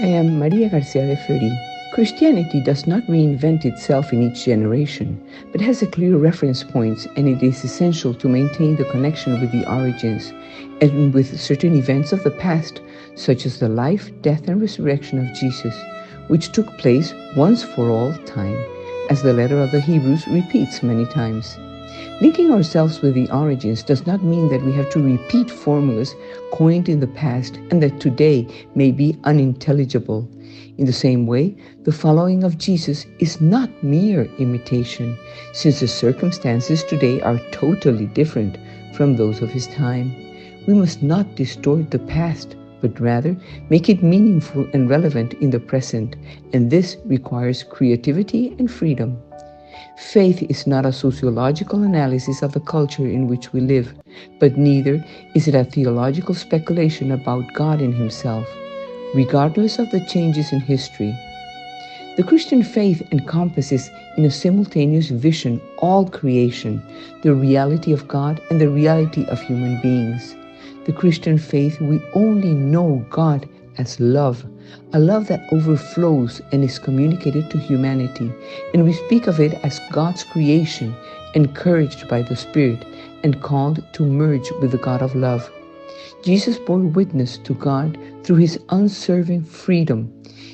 I am Maria Garcia de Fleury. Christianity does not reinvent itself in each generation, but has a clear reference points, and it is essential to maintain the connection with the origins and with certain events of the past, such as the life, death, and resurrection of Jesus, which took place once for all time, as the letter of the Hebrews repeats many times. Linking ourselves with the origins does not mean that we have to repeat formulas coined in the past and that today may be unintelligible. In the same way, the following of Jesus is not mere imitation, since the circumstances today are totally different from those of his time. We must not distort the past, but rather make it meaningful and relevant in the present, and this requires creativity and freedom. Faith is not a sociological analysis of the culture in which we live, but neither is it a theological speculation about God and himself, regardless of the changes in history. The Christian faith encompasses in a simultaneous vision all creation, the reality of God and the reality of human beings. The Christian faith, we only know God as love, a love that overflows and is communicated to humanity, and we speak of it as God's creation, encouraged by the Spirit and called to merge with the God of love. Jesus bore witness to God through his unswerving freedom,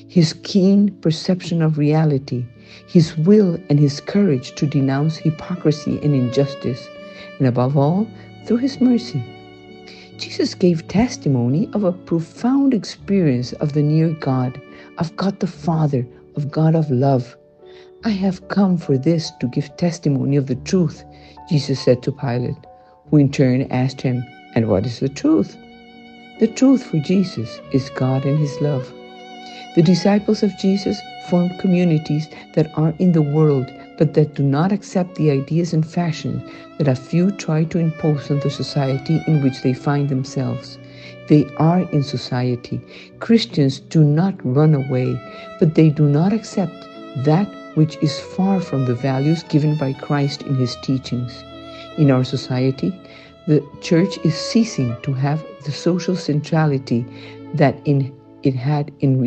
his keen perception of reality, his will and his courage to denounce hypocrisy and injustice, and above all, through his mercy. Jesus gave testimony of a profound experience of the near God, of God the Father, of God of love. I have come for this to give testimony of the truth, Jesus said to Pilate, who in turn asked him, "And what is the truth?" The truth for Jesus is God and his love. The disciples of Jesus formed communities that are in the world, but that do not accept the ideas and fashions that a few try to impose on the society in which they find themselves. They are in society. Christians do not run away, but they do not accept that which is far from the values given by Christ in his teachings. In our society, the church is ceasing to have the social centrality that it had in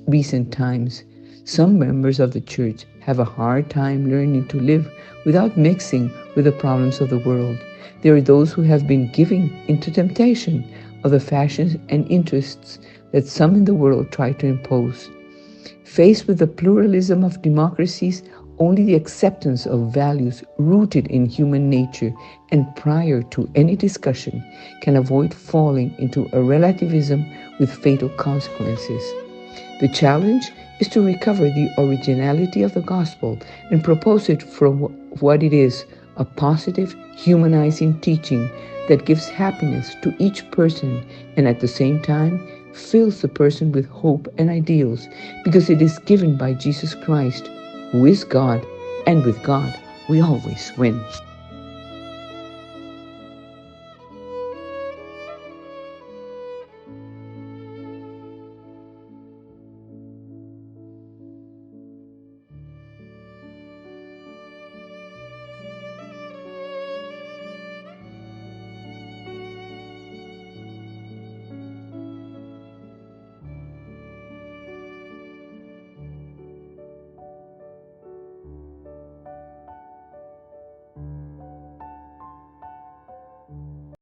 recent times. Some members of the church have a hard time learning to live without mixing with the problems of the world. There are those who have been giving into temptation of the fashions and interests that some in the world try to impose. Faced with the pluralism of democracies, only the acceptance of values rooted in human nature and prior to any discussion can avoid falling into a relativism with fatal consequences. The challenge is to recover the originality of the gospel and propose it for what it is, a positive, humanizing teaching that gives happiness to each person and at the same time fills the person with hope and ideals because it is given by Jesus Christ, who is God, and with God we always win.